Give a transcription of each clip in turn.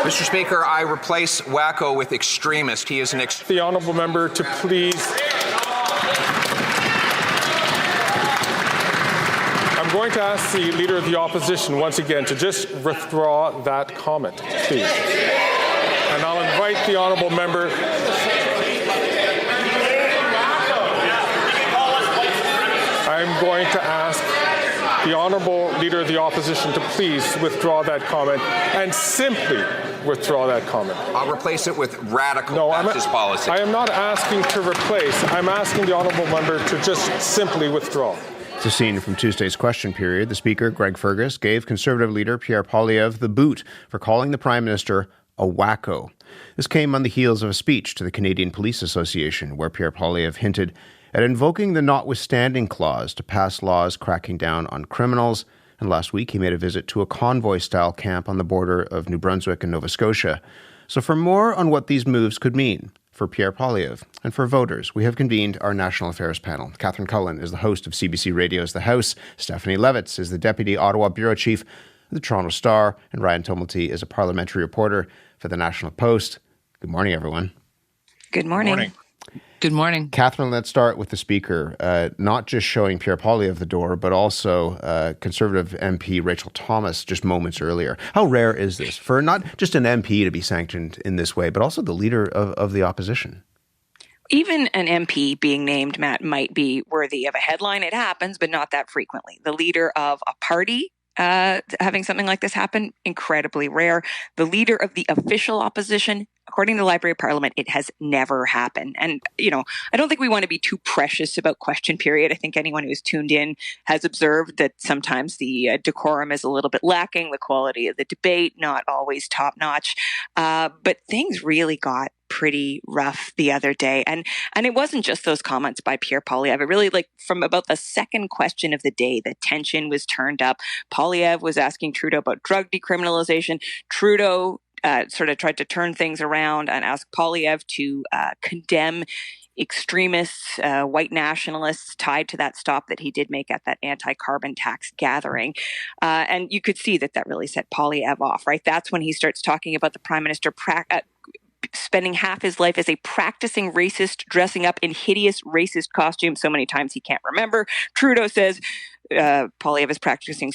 Mr. Speaker, I replace wacko with extremist. He is an The honourable member to please. I'm going to ask the Leader of the Opposition once again to just withdraw that comment, please. And I'll invite the honourable member. I'm going to ask the honourable Leader of the Opposition to please withdraw that comment and simply withdraw that comment. I'll replace it with radical Baptist policy. I am not asking to replace. I'm asking the honourable member to just simply withdraw. It's a scene from Tuesday's question period. The Speaker, Greg Fergus, gave Conservative leader Pierre Poilievre the boot for calling the Prime Minister a wacko. This came on the heels of a speech to the Canadian Police Association, where Pierre Poilievre hinted at invoking the notwithstanding clause to pass laws cracking down on criminals. And last week, he made a visit to a convoy-style camp on the border of New Brunswick and Nova Scotia. So for more on what these moves could mean for Pierre Poilievre and for voters, we have convened our National Affairs panel. Catherine Cullen is the host of CBC Radio's The House. Stephanie Levitz is the Deputy Ottawa Bureau Chief of the Toronto Star. And Ryan Tumilty is a parliamentary reporter for the National Post. Good morning, everyone. Good morning. Good morning. Good morning. Catherine, let's start with the Speaker, not just showing Pierre Poilievre the door, but also Conservative MP Rachel Thomas just moments earlier. How rare is this for not just an MP to be sanctioned in this way, but also the Leader of the Opposition? Even an MP being named, Matt, might be worthy of a headline. It happens, but not that frequently. The leader of a party having something like this happen, incredibly rare. The leader of the official opposition, according to the Library of Parliament, it has never happened. And, I don't think we want to be too precious about question period. I think anyone who's tuned in has observed that sometimes the decorum is a little bit lacking, the quality of the debate, not always top notch. But things really got pretty rough the other day. And it wasn't just those comments by Pierre Poilievre. It really, from about the second question of the day, the tension was turned up. Poilievre was asking Trudeau about drug decriminalization. Trudeau sort of tried to turn things around and ask Poilievre to condemn extremists, white nationalists tied to that stop that he did make at that anti-carbon tax gathering. And you could see that really set Poilievre off, right? That's when he starts talking about the Prime Minister spending half his life as a practicing racist, dressing up in hideous racist costumes so many times he can't remember. Trudeau says Poilievre is practicing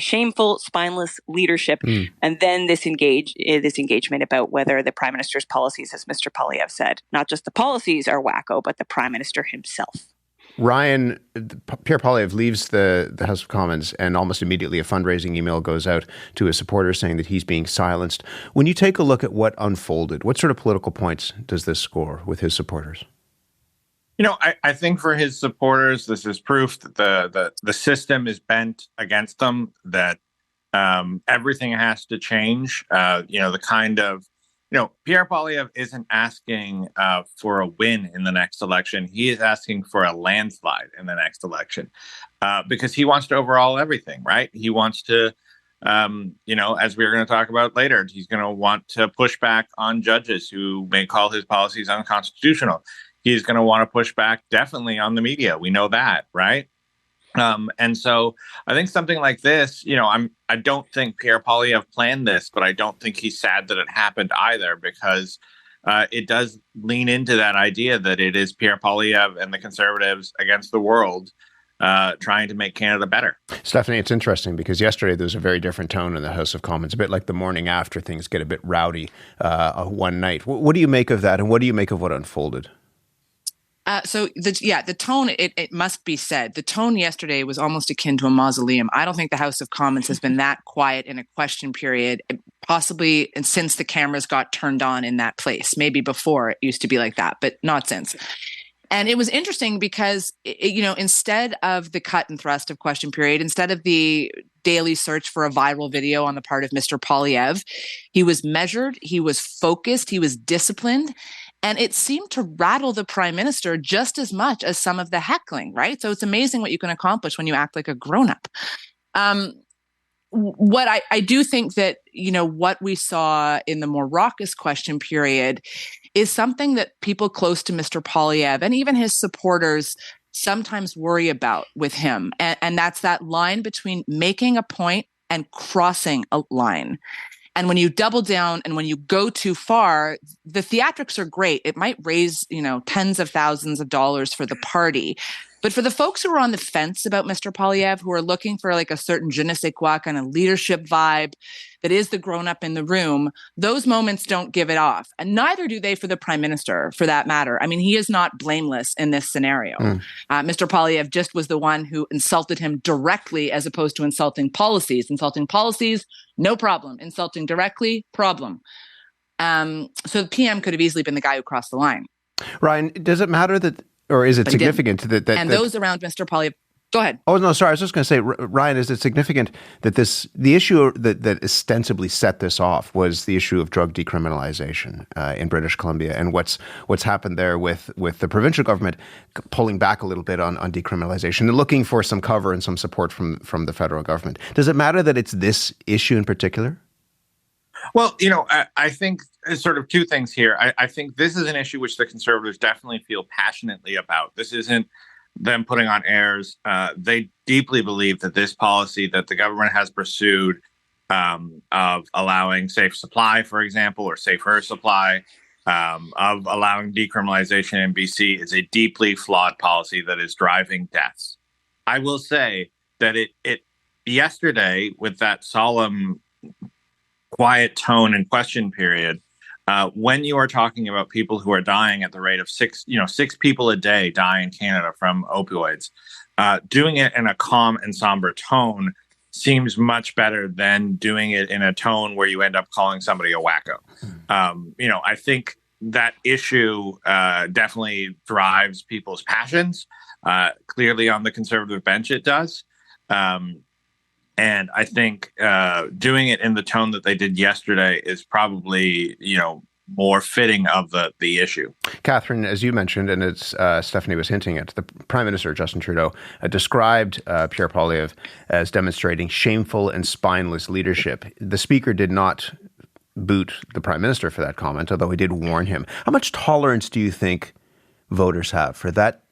shameful, spineless leadership. And then this engagement about whether the Prime Minister's policies, as Mr. Poilievre said, not just the policies are wacko, but the Prime Minister himself. Ryan, Pierre Poilievre leaves the House of Commons and almost immediately a fundraising email goes out to his supporters saying that he's being silenced. When you take a look at what unfolded, what sort of political points does this score with his supporters? I think for his supporters, this is proof that the system is bent against them, that everything has to change. The kind of Pierre Poilievre isn't asking for a win in the next election. He is asking for a landslide in the next election because he wants to overhaul everything, right? He wants to, as we're going to talk about later, he's going to want to push back on judges who may call his policies unconstitutional. He's going to want to push back definitely on the media. We know that, right? And so I think something like this, I don't think Pierre Poilievre planned this, but I don't think he's sad that it happened either, because it does lean into that idea that it is Pierre Poilievre and the Conservatives against the world trying to make Canada better. Stephanie, it's interesting because yesterday there was a very different tone in the House of Commons, a bit like the morning after things get a bit rowdy one night. What do you make of that, and what do you make of what unfolded? The tone, it must be said, the tone yesterday was almost akin to a mausoleum. I don't think the House of Commons has been that quiet in a question period, possibly since the cameras got turned on in that place. Maybe before it used to be like that, but not since. And it was interesting because, instead of the cut and thrust of question period, instead of the daily search for a viral video on the part of Mr. Poilievre, he was measured, he was focused, he was disciplined. And it seemed to rattle the Prime Minister just as much as some of the heckling, right? So it's amazing what you can accomplish when you act like a grown-up. What I do think that, what we saw in the more raucous question period is something that people close to Mr. Poilievre and even his supporters sometimes worry about with him. And that's that line between making a point and crossing a line. And when you double down and when you go too far, the theatrics are great. It might raise, tens of thousands of dollars for the party. But for the folks who are on the fence about Mr. Poilievre, who are looking for like a certain je ne sais quoi kind of leadership vibe that is the grown-up in the room, those moments don't give it off. And neither do they for the Prime Minister, for that matter. I mean, he is not blameless in this scenario. Mr. Poilievre just was the one who insulted him directly as opposed to insulting policies. Insulting policies, no problem. Insulting directly, problem. So the PM could have easily been the guy who crossed the line. Ryan, does it matter that, or is it significant that those around Mr. Poilievre? Go ahead. Oh, no, sorry. I was just going to say, Ryan, is it significant that the issue that ostensibly set this off was the issue of drug decriminalization in British Columbia, and what's happened there with the provincial government pulling back a little bit on decriminalization and looking for some cover and some support from the federal government? Does it matter that it's this issue in particular? Well, I think sort of two things here. I think this is an issue which the Conservatives definitely feel passionately about. This isn't them putting on airs. They deeply believe that this policy that the government has pursued of allowing safe supply, for example, or safer supply, of allowing decriminalization in BC is a deeply flawed policy that is driving deaths. I will say that it yesterday, with that solemn, quiet tone and question period, when you are talking about people who are dying at the rate of six people a day die in Canada from opioids, doing it in a calm and somber tone seems much better than doing it in a tone where you end up calling somebody a wacko. I think that issue definitely drives people's passions. Clearly on the Conservative bench it does. And I think doing it in the tone that they did yesterday is probably, more fitting of the issue. Catherine, as you mentioned, and as Stephanie was hinting at, the Prime Minister Justin Trudeau described Pierre Poilievre as demonstrating shameful and spineless leadership. The Speaker did not boot the Prime Minister for that comment, although he did warn him. How much tolerance do you think voters have for that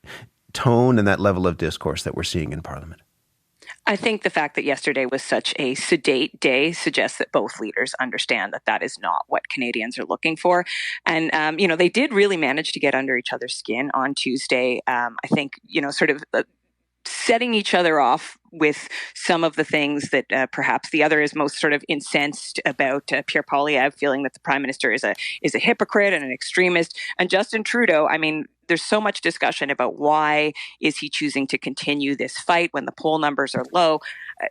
tone and that level of discourse that we're seeing in Parliament? I think the fact that yesterday was such a sedate day suggests that both leaders understand that that is not what Canadians are looking for. And, they did really manage to get under each other's skin on Tuesday. I think, sort of setting each other off with some of the things that perhaps the other is most sort of incensed about. Pierre Poilievre feeling that the Prime Minister is a hypocrite and an extremist. And Justin Trudeau, there's so much discussion about why is he choosing to continue this fight when the poll numbers are low.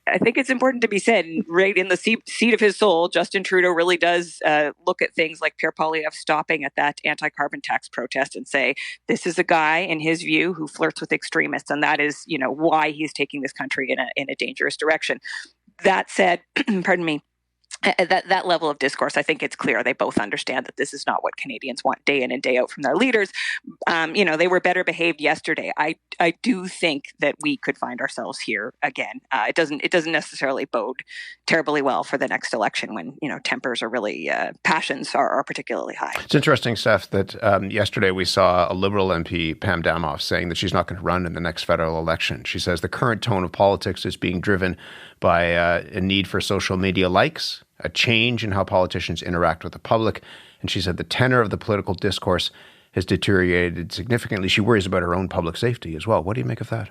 I think it's important to be said, right in the seat of his soul, Justin Trudeau really does look at things like Pierre Poilievre stopping at that anti-carbon tax protest and say, this is a guy, in his view, who flirts with extremists, and that is, why he's taking this country in a dangerous direction. That said, pardon me, that level of discourse, I think it's clear they both understand that this is not what Canadians want day in and day out from their leaders. They were better behaved yesterday. I do think that we could find ourselves here again. It doesn't necessarily bode terribly well for the next election when tempers are really passions are particularly high. It's interesting, Steph, that yesterday we saw a Liberal MP, Pam Damoff, saying that she's not going to run in the next federal election. She says the current tone of politics is being driven by a need for social media likes, a change in how politicians interact with the public. And she said the tenor of the political discourse has deteriorated significantly. She worries about her own public safety as well. What do you make of that?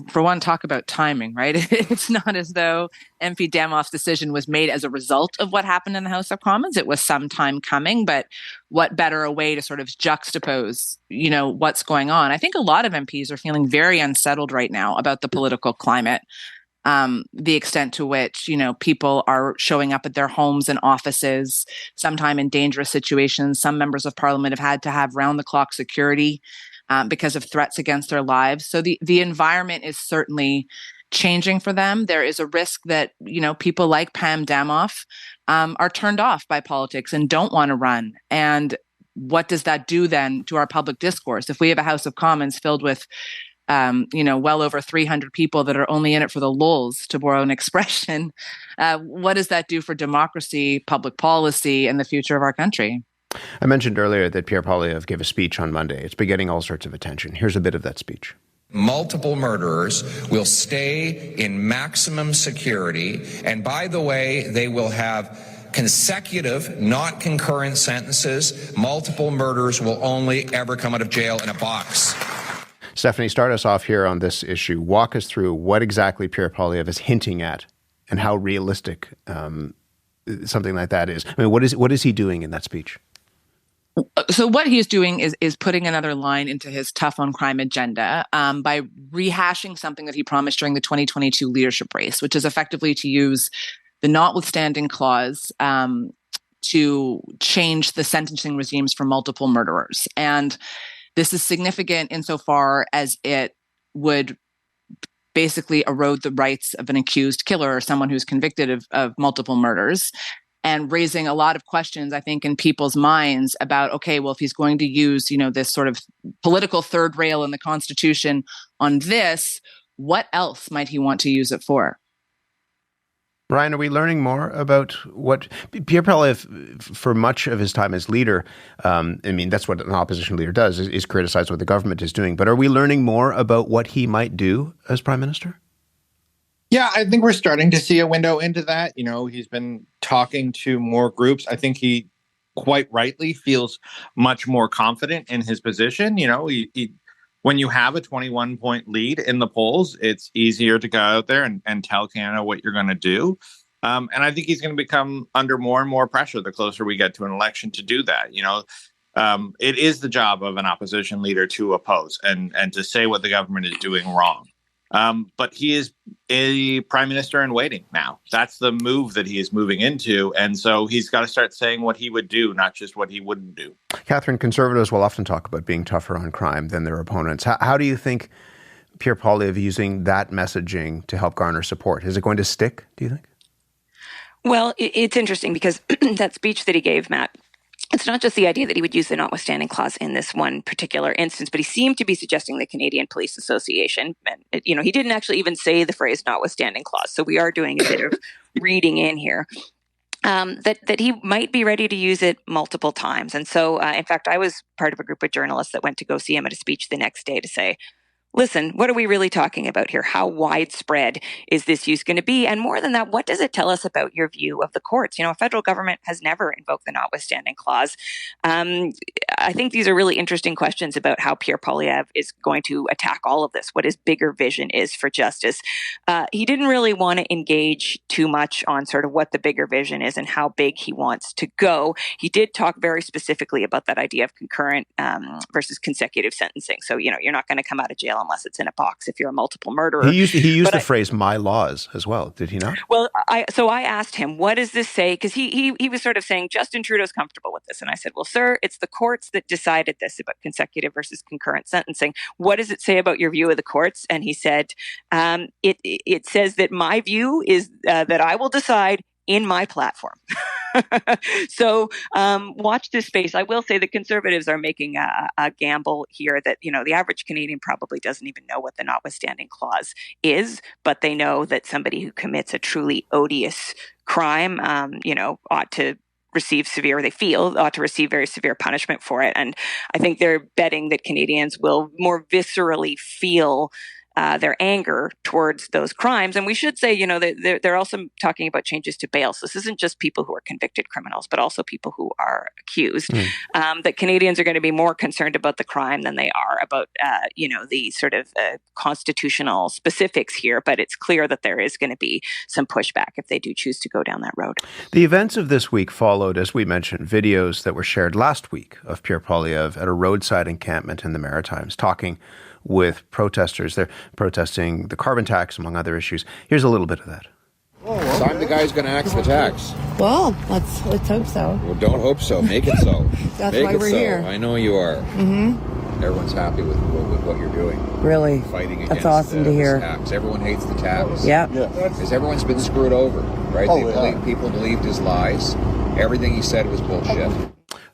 For one, talk about timing, right? It's not as though MP Damoff's decision was made as a result of what happened in the House of Commons. It was some time coming, but what better a way to sort of juxtapose, what's going on? I think a lot of MPs are feeling very unsettled right now about the political climate. The extent to which, people are showing up at their homes and offices, sometime in dangerous situations. Some members of Parliament have had to have round-the-clock security because of threats against their lives. So the environment is certainly changing for them. There is a risk that, people like Pam Damoff are turned off by politics and don't want to run. And what does that do then to our public discourse? If we have a House of Commons filled with well over 300 people that are only in it for the lulz, to borrow an expression, what does that do for democracy, public policy, and the future of our country? I mentioned earlier that Pierre Poilievre gave a speech on Monday. It's been getting all sorts of attention. Here's a bit of that speech. Multiple murderers will stay in maximum security, and by the way, they will have consecutive, not concurrent sentences. Multiple murderers will only ever come out of jail in a box. Stephanie, start us off here on this issue. Walk us through what exactly Pierre Poilievre is hinting at and how realistic something like that is. I mean, what is he doing in that speech? So what he's doing is putting another line into his tough on crime agenda by rehashing something that he promised during the 2022 leadership race, which is effectively to use the notwithstanding clause to change the sentencing regimes for multiple murderers. And this is significant insofar as it would basically erode the rights of an accused killer or someone who's convicted of multiple murders, and raising a lot of questions, I think, in people's minds about, okay, well, if he's going to use, this sort of political third rail in the Constitution on this, what else might he want to use it for? Brian, are we learning more about what Pierre Poilievre, for much of his time as leader, that's what an opposition leader does, is criticize what the government is doing. But are we learning more about what he might do as Prime Minister? Yeah, I think we're starting to see a window into that. He's been talking to more groups. I think he quite rightly feels much more confident in his position. When you have a 21-point lead in the polls, it's easier to go out there and tell Canada what you're going to do. And I think he's going to become under more and more pressure the closer we get to an election to do that. It is the job of an opposition leader to oppose and to say what the government is doing wrong. But he is a prime minister in waiting now. That's the move that he is moving into. And so he's got to start saying what he would do, not just what he wouldn't do. Catherine, Conservatives will often talk about being tougher on crime than their opponents. How do you think Pierre Poilievre using that messaging to help garner support? Is it going to stick, do you think? Well, it's interesting because that speech that he gave, Matt, it's not just the idea that he would use the notwithstanding clause in this one particular instance, but he seemed to be suggesting the Canadian Police Association. And, he didn't actually even say the phrase notwithstanding clause. So we are doing a bit of reading in here. That he might be ready to use it multiple times. And so, in fact, I was part of a group of journalists that went to go see him at a speech the next day to say, listen, what are we really talking about here? How widespread is this use going to be? And more than that, what does it tell us about your view of the courts? A federal government has never invoked the notwithstanding clause. I think these are really interesting questions about how Pierre Poilievre is going to attack all of this, what his bigger vision is for justice. He didn't really want to engage too much on sort of what the bigger vision is and how big he wants to go. He did talk very specifically about that idea of concurrent versus consecutive sentencing. So, you're not going to come out of jail unless it's in a box if you're a multiple murderer. He used the phrase "my laws" as well, did he not? Well, I asked him, what does this say? Because he was sort of saying Justin Trudeau's comfortable with this. And I said, well, sir, it's the courts that decided this about consecutive versus concurrent sentencing. What does it say about your view of the courts? And he said, it says that my view is that I will decide in my platform. So watch this space. I will say the Conservatives are making a gamble here that, the average Canadian probably doesn't even know what the notwithstanding clause is, but they know that somebody who commits a truly odious crime, ought to receive ought to receive very severe punishment for it. And I think they're betting that Canadians will more viscerally feel their anger towards those crimes. And we should say, they're also talking about changes to bail. So this isn't just people who are convicted criminals, but also people who are accused. That Canadians are going to be more concerned about the crime than they are about, the sort of constitutional specifics here. But it's clear that there is going to be some pushback if they do choose to go down that road. The events of this week followed, as we mentioned, videos that were shared last week of Pierre Poilievre at a roadside encampment in the Maritimes, talking with protesters. They're protesting the carbon tax, among other issues. Here's a little bit of that. So I'm the guy who's going to axe the tax. Well, let's hope so. Well, don't hope so. Make it so. That's why we're here. I know you are. Mm-hmm. Everyone's happy with what you're doing. Really? Fighting against That's awesome to hear. Tax. Everyone hates the tax. Yeah. Because everyone's been screwed over, right? People believed his lies. Everything he said was bullshit.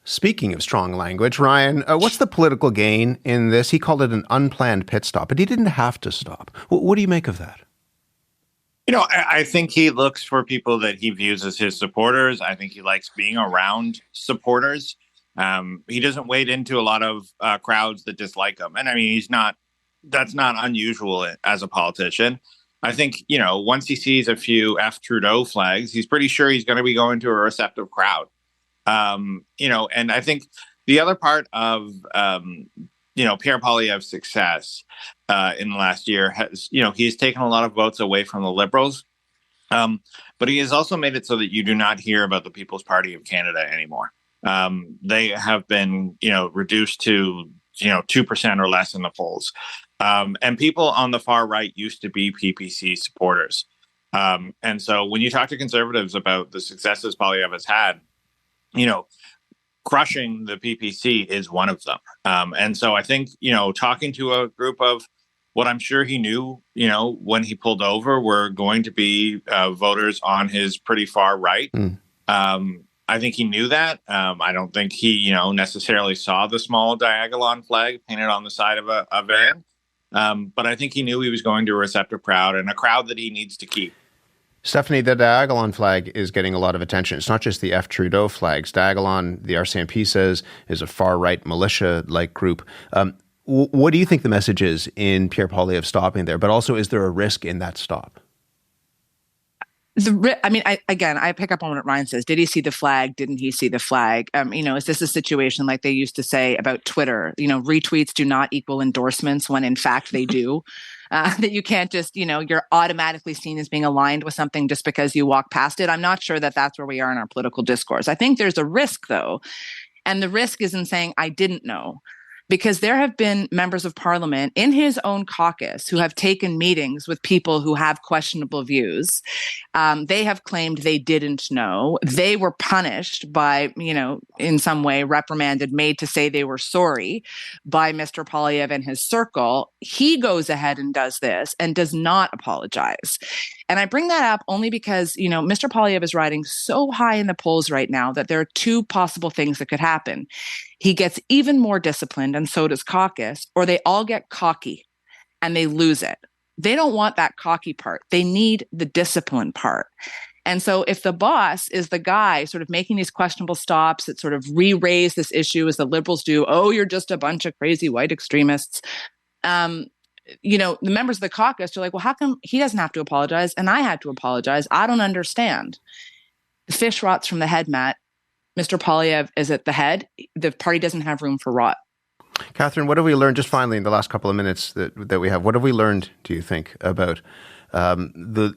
Speaking of strong language, Ryan, what's the political gain in this? He called it an unplanned pit stop, but he didn't have to stop. What do you make of that? I think he looks for people that he views as his supporters. I think he likes being around supporters. He doesn't wade into a lot of crowds that dislike him. And he's not that's not unusual as a politician. I think, once he sees a few F Trudeau flags, he's pretty sure he's going to be going to a receptive crowd. And I think the other part of, Pierre Poilievre's success in the last year has, he's taken a lot of votes away from the Liberals. But he has also made it so that you do not hear about the People's Party of Canada anymore. They have been, reduced to, 2% or less in the polls. And people on the far right used to be PPC supporters. And so when you talk to Conservatives about the successes Poilievre has had, crushing the PPC is one of them. And so I think, talking to a group of what I'm sure he knew, when he pulled over, were going to be voters on his pretty far right. I think he knew that. I don't think he, necessarily saw the small Diagolon flag painted on the side of a van. But I think he knew he was going to a receptive crowd, and a crowd that he needs to keep. Stephanie, the Diagolon flag is getting a lot of attention. It's not just the F Trudeau flags. Diagolon, the RCMP says, is a far-right militia-like group. What do you think the message is in Pierre Poilievre stopping there? But also, is there a risk in that stop? I pick up on what Ryan says. Did he see the flag? Didn't he see the flag? Is this a situation like they used to say about Twitter? Retweets do not equal endorsements when in fact they do. That you can't just, you're automatically seen as being aligned with something just because you walk past it. I'm not sure that that's where we are in our political discourse. I think there's a risk, though. And the risk is in saying, I didn't know. Because there have been members of parliament in his own caucus who have taken meetings with people who have questionable views. They have claimed they didn't know. They were punished by, in some way reprimanded, made to say they were sorry by Mr. Poilievre and his circle. He goes ahead and does this and does not apologize. And I bring that up only because, Mr. Poilievre is riding so high in the polls right now that there are two possible things that could happen. He gets even more disciplined, and so does caucus, or they all get cocky and they lose it. They don't want that cocky part. They need the discipline part. And so if the boss is the guy sort of making these questionable stops that sort of re-raise this issue as the Liberals do, oh, you're just a bunch of crazy white extremists, the members of the caucus are like, well, how come he doesn't have to apologize and I had to apologize? I don't understand. The fish rots from the head, Matt. Mr. Poilievre is at the head. The party doesn't have room for rot. Catherine, what have we learned just finally in the last couple of minutes that we have? What have we learned, do you think, about the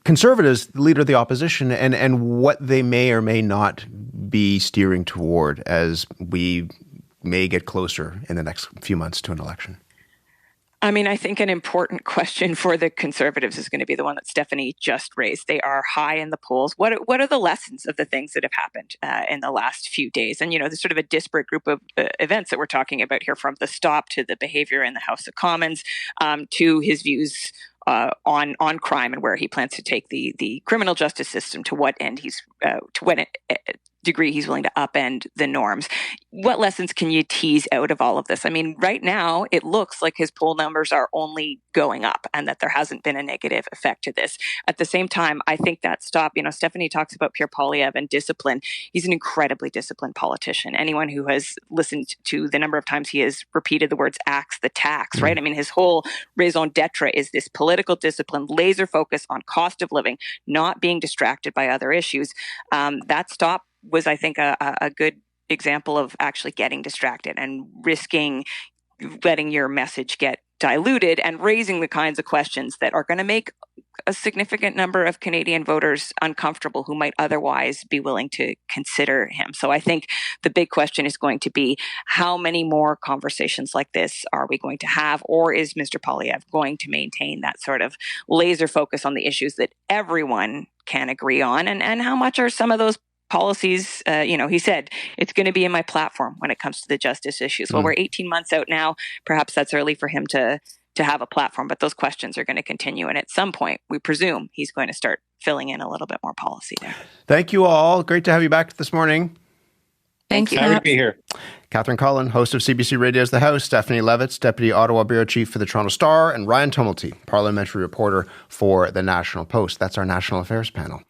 Conservatives, the leader of the opposition, and what they may or may not be steering toward as we may get closer in the next few months to an election? I think an important question for the Conservatives is going to be the one that Stephanie just raised. They are high in the polls. What are the lessons of the things that have happened in the last few days? And, there's sort of a disparate group of events that we're talking about here, from the stop to the behavior in the House of Commons to his views on crime and where he plans to take the criminal justice system, to what end degree he's willing to upend the norms. What lessons can you tease out of all of this? Right now, it looks like his poll numbers are only going up and that there hasn't been a negative effect to this. At the same time, I think that stop, Stephanie talks about Pierre Poilievre and discipline. He's an incredibly disciplined politician. Anyone who has listened to the number of times he has repeated the words axe the tax, right? His whole raison d'etre is this political discipline, laser focus on cost of living, not being distracted by other issues. That stop was, I think, a good example of actually getting distracted and risking letting your message get diluted and raising the kinds of questions that are going to make a significant number of Canadian voters uncomfortable who might otherwise be willing to consider him. So I think the big question is going to be, how many more conversations like this are we going to have? Or is Mr. Poilievre going to maintain that sort of laser focus on the issues that everyone can agree on? And how much are some of those policies, he said, it's going to be in my platform when it comes to the justice issues. Well, we're 18 months out now. Perhaps that's early for him to have a platform, but those questions are going to continue. And at some point, we presume he's going to start filling in a little bit more policy there. Thank you all. Great to have you back this morning. Thank you. Happy to be here. Catherine Cullen, host of CBC Radio's The House, Stephanie Levitz, Deputy Ottawa Bureau Chief for the Toronto Star, and Ryan Tumilty, parliamentary reporter for The National Post. That's our national affairs panel.